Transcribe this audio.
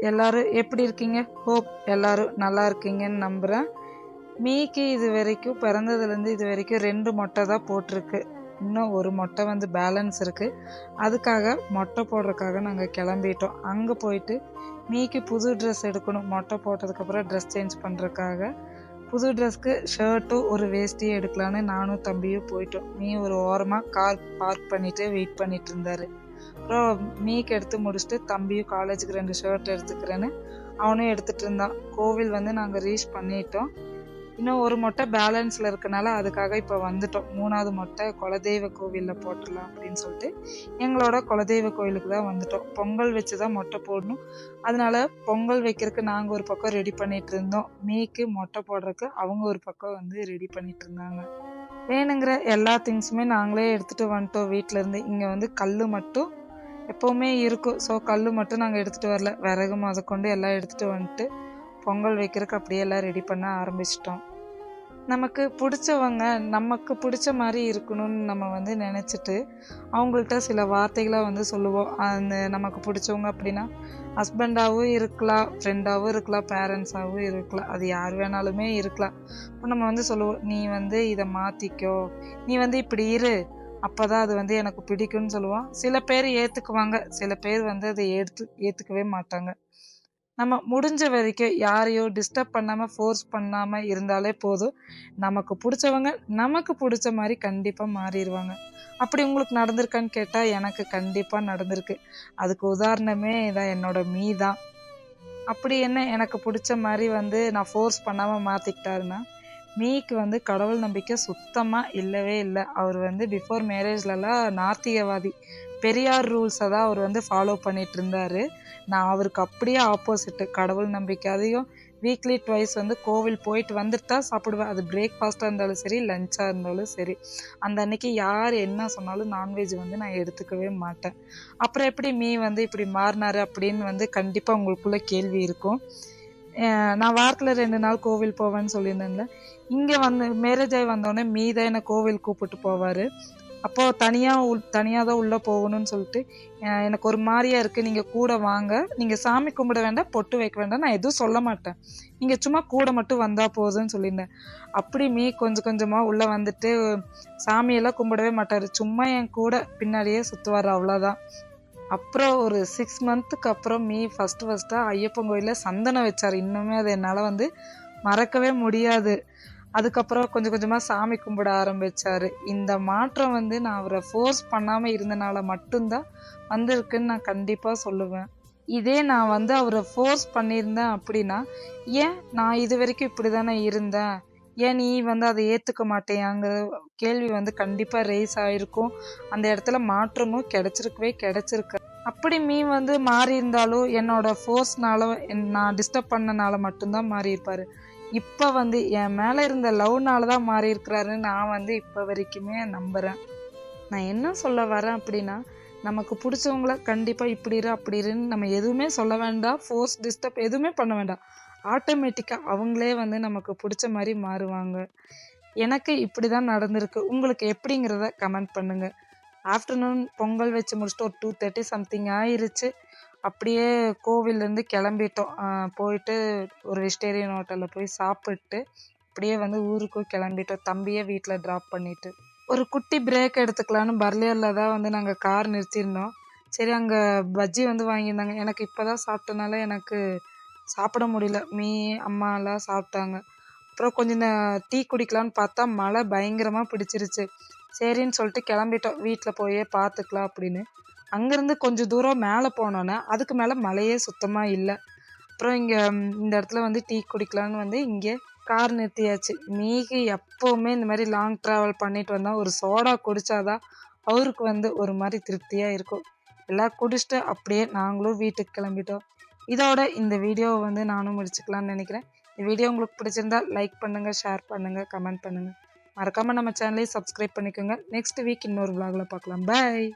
எல்லாரும் எப்படி இருக்கீங்க? ஹோப் எல்லாரும் நல்லா இருக்கீங்கன்னு நம்புகிறேன். மீக்கு இது வரைக்கும் பிறந்ததுலேருந்து இது வரைக்கும் 2 மொட்டை தான் போட்டிருக்கு. இன்னும் ஒரு மொட்டை வந்து பேலன்ஸ் இருக்குது. அதுக்காக மொட்டை போடுறதுக்காக நாங்கள் கிளம்பிட்டோம். அங்கே போயிட்டு மீக்கு புது ட்ரெஸ் எடுக்கணும். மொட்டை போட்டதுக்கப்புறம் ட்ரெஸ் சேஞ்ச் பண்ணுறதுக்காக புது ட்ரெஸ்க்கு ஷர்ட்டும் ஒரு வேஷ்டியும் எடுக்கலான்னு நானும் தம்பியும் போயிட்டோம். மீ ஒரு ஓரமாக கார் பார்க் பண்ணிவிட்டு வெயிட் பண்ணிட்டு இருந்தார். அப்புறம் மீக்கு எடுத்து முடிச்சுட்டு தம்பியும் காலேஜுக்கு 2 ஷர்ட் எடுத்துக்கிறேன்னு அவனும் எடுத்துகிட்டு இருந்தான். கோவில் வந்து நாங்கள் ரீச் பண்ணிட்டோம். இன்னும் ஒரு மொட்டை பேலன்ஸில் இருக்கனால அதுக்காக இப்போ வந்துட்டோம். 3வது மொட்டை குலதெய்வ கோவிலில் போட்டுடலாம் அப்படின்னு சொல்லிட்டு எங்களோட குலதெய்வ கோவிலுக்கு தான் வந்துட்டோம். பொங்கல் வச்சு தான் மொட்டை போடணும். அதனால பொங்கல் வைக்கிறதுக்கு நாங்கள் ஒரு பக்கம் ரெடி பண்ணிட்டு இருந்தோம். மீக்கு மொட்டை போடுறதுக்கு அவங்க ஒரு பக்கம் வந்து ரெடி பண்ணிட்டு இருந்தாங்க. வேணுங்கிற எல்லா திங்ஸுமே நாங்களே எடுத்துகிட்டு வந்துட்டோம் வீட்டிலேருந்து. இங்கே வந்து கல் மட்டும் எப்போவுமே இருக்கும். ஸோ கல் மட்டும் நாங்கள் எடுத்துகிட்டு வரல. விறகு முதற்கொண்டு எல்லாம் எடுத்துகிட்டு வந்துட்டு பொங்கல் வைக்கிறதுக்கு அப்படியே எல்லாம் ரெடி பண்ண ஆரம்பிச்சிட்டோம். நமக்கு பிடிச்சவங்க நமக்கு பிடிச்ச மாதிரி இருக்கணும்னு நம்ம வந்து நினச்சிட்டு அவங்கள்ட்ட சில வார்த்தைகளை வந்து சொல்லுவோம். அந்த நமக்கு பிடிச்சவங்க அப்படின்னா ஹஸ்பண்டாகவும் இருக்கலாம், ஃப்ரெண்டாகவும் இருக்கலாம், பேரண்ட்ஸாகவும் இருக்கலாம், அது யார் வேணாலுமே இருக்கலாம். இப்போ நம்ம வந்து சொல்லுவோம், நீ வந்து இதை மாற்றிக்கோ, நீ வந்து இப்படி இரு, அப்போ தான் அது வந்து எனக்கு பிடிக்கும்னு சொல்லுவோம். சில பேர் ஏற்றுக்குவாங்க, சில பேர் வந்து அதை ஏற்றுக்கவே மாட்டாங்க. நம்ம முடிஞ்ச வரைக்கும் யாரையும் டிஸ்டர்ப் பண்ணாமல் ஃபோர்ஸ் பண்ணாமல் இருந்தாலே போதும். நமக்கு பிடிச்சவங்க நமக்கு பிடிச்ச மாதிரி கண்டிப்பாக மாறிடுவாங்க. அப்படி உங்களுக்கு நடந்திருக்கான்னு கேட்டால் எனக்கு கண்டிப்பாக நடந்திருக்கு. அதுக்கு உதாரணமே இதான், என்னோட மீ தான். அப்படி என்ன எனக்கு பிடிச்ச மாதிரி வந்து நான் ஃபோர்ஸ் பண்ணாமல் மாற்றிக்கிட்டாருன்னா, மீக்கு வந்து கடவுள் நம்பிக்கை சுத்தமாக இல்லவே இல்லை. அவர் வந்து பிஃபோர் மேரேஜ்லலாம் நாத்திகவாதி. பெரியார் ரூல்ஸை தான் அவர் வந்து ஃபாலோ பண்ணிட்டு இருந்தார். நான் அவருக்கு அப்படியே ஆப்போசிட்டு. கடவுள் நம்பிக்கை அதிகம். வீக்லி ட்வைஸ் வந்து கோவில் போயிட்டு வந்துட்டு தான் சாப்பிடுவேன். அது பிரேக்ஃபாஸ்ட்டாக இருந்தாலும் சரி, லஞ்சாக இருந்தாலும் சரி. அந்த அன்னைக்கு யார் என்ன சொன்னாலும் நான்வெஜ் வந்து நான் எடுத்துக்கவே மாட்டேன். அப்புறம் எப்படி மீ வந்து இப்படி மாறினாரு அப்படின்னு வந்து கண்டிப்பாக உங்களுக்குள்ள கேள்வி இருக்கும். நான் வாரத்தில் 2 நாள் கோவில் போவேன்னு சொல்லியிருந்தேன்ல. இங்கே வந்து மேரேஜ் ஆகி வந்தோடனே மீ தான் என்னை கோவில் கூப்பிட்டு போவார். அப்போது தனியாக தான் உள்ளே போகணும்னு சொல்லிட்டு எனக்கு ஒரு மாதிரியா இருக்குது, நீங்கள் கூட வாங்க, நீங்கள் சாமி கும்பிட வேண்டாம், பொட்டு வைக்க வேண்டாம், நான் எதுவும் சொல்ல மாட்டேன், நீங்கள் சும்மா கூட மட்டும் வந்தால் போதும்னு சொல்லியிருந்தேன். அப்படி மீ கொஞ்சம் கொஞ்சமாக உள்ளே வந்துட்டு சாமியெல்லாம் கும்பிடவே மாட்டார், சும்மா என் கூட பின்னாடியே சுற்றுவார், அவ்வளோதான். அப்புறம் ஒரு 6 மந்த்துக்கு அப்புறம் மீ ஃபஸ்ட்டாக ஐயப்பன் கோயிலில் சந்தனம் வச்சார். இன்னுமே அதை என்னால் வந்து மறக்கவே முடியாது. அதுக்கப்புறம் கொஞ்சம் கொஞ்சமாக சாமி கும்பிட ஆரம்பித்தார். இந்த மாற்றம் வந்து நான் அவரை ஃபோர்ஸ் பண்ணாமல் இருந்தனால மட்டும்தான் வந்திருக்குன்னு நான் கண்டிப்பாக சொல்லுவேன். இதே நான் வந்து அவரை ஃபோர்ஸ் பண்ணியிருந்தேன் அப்படின்னா, ஏன் நான் இது வரைக்கும் இப்படி தானே இருந்தேன், ஏன் நீ வந்து அதை ஏற்றுக்க மாட்டேயாங்கிற கேள்வி வந்து கண்டிப்பாக ரைஸ் ஆகிருக்கும். அந்த இடத்துல மாற்றமும் கிடைச்சிருக்கு. அப்படி மீ வந்து மாறி இருந்தாலும் என்னோட ஃபோர்ஸ்னால நான் டிஸ்டர்ப் பண்ணனால மட்டும்தான் மாறி இருப்பார். இப்போ வந்து என் மேலே இருந்த லவ்னால தான் மாறி இருக்கிறாருன்னு நான் வந்து இப்போ வரைக்குமே நம்புகிறேன். நான் என்ன சொல்ல வரேன் அப்படின்னா, நமக்கு பிடிச்சவங்கள கண்டிப்பாக இப்படி இரு அப்படி இருன்னு நம்ம எதுவுமே சொல்ல வேண்டாம், ஃபோர்ஸ் டிஸ்டர்ப் எதுவுமே பண்ண வேண்டாம். ஆட்டோமேட்டிக்காக அவங்களே வந்து நமக்கு பிடிச்ச மாதிரி மாறுவாங்க. எனக்கு இப்படி தான் நடந்திருக்கு. உங்களுக்கு எப்படிங்கிறத கமெண்ட் பண்ணுங்கள். ஆஃப்டர்நூன் பொங்கல் வச்சு முடிச்சுட்டு ஒரு 2:30 சம்திங் ஆயிடுச்சு. அப்படியே கோவிலேருந்து கிளம்பிட்டோம். போயிட்டு ஒரு வெஜிடேரியன் ஹோட்டலில் போய் சாப்பிட்டு அப்படியே வந்து ஊருக்கும் கிளம்பிட்டோம். தம்பியை வீட்டில் ட்ராப் பண்ணிவிட்டு ஒரு குட்டி பிரேக் எடுத்துக்கலான்னு பர்லியரில் தான் வந்து நாங்கள் கார் நிறுத்தியிருந்தோம். சரி, அங்கே பஜ்ஜி வந்து வாங்கியிருந்தாங்க. எனக்கு இப்போ தான் சாப்பிட்டனால எனக்கு சாப்பிட முடியல. மீ அம்மா எல்லாம் சாப்பிட்டாங்க. அப்புறம் கொஞ்சம் டீ குடிக்கலான்னு பார்த்தா மழை பயங்கரமாக பிடிச்சிருச்சு. சரின்னு சொல்லிட்டு கிளம்பிட்டோம், வீட்டில் போயே பார்த்துக்கலாம் அப்படின்னு. அங்கேருந்து கொஞ்சம் தூரம் மேலே போனோன்னே அதுக்கு மேலே மழையே சுத்தமாக இல்லை. அப்புறம் இங்கே இந்த இடத்துல வந்து டீ குடிக்கலான்னு வந்து இங்கே கார் நிறுத்தியாச்சு. மீகி எப்போவுமே இந்த மாதிரி லாங் ட்ராவல் பண்ணிட்டு வந்தால் ஒரு சோடா குடித்தாதான் அவருக்கு வந்து ஒரு மாதிரி திருப்தியாக இருக்கும். எல்லாம் குடிச்சிட்டு அப்படியே நாங்களும் வீட்டுக்கு கிளம்பிட்டோம். இதோட இந்த வீடியோவை வந்து நானும் முடிச்சுக்கலான்னு நினைக்கிறேன். இந்த வீடியோ உங்களுக்கு பிடிச்சிருந்தா லைக் பண்ணுங்கள், ஷேர் பண்ணுங்கள், கமெண்ட் பண்ணுங்கள். மறக்காமல் நம்ம சேனலையும் சப்ஸ்கிரைப் பண்ணிக்கோங்க. நெக்ஸ்ட் வீக் இன்னொரு vlogல பார்க்கலாம். பாய்.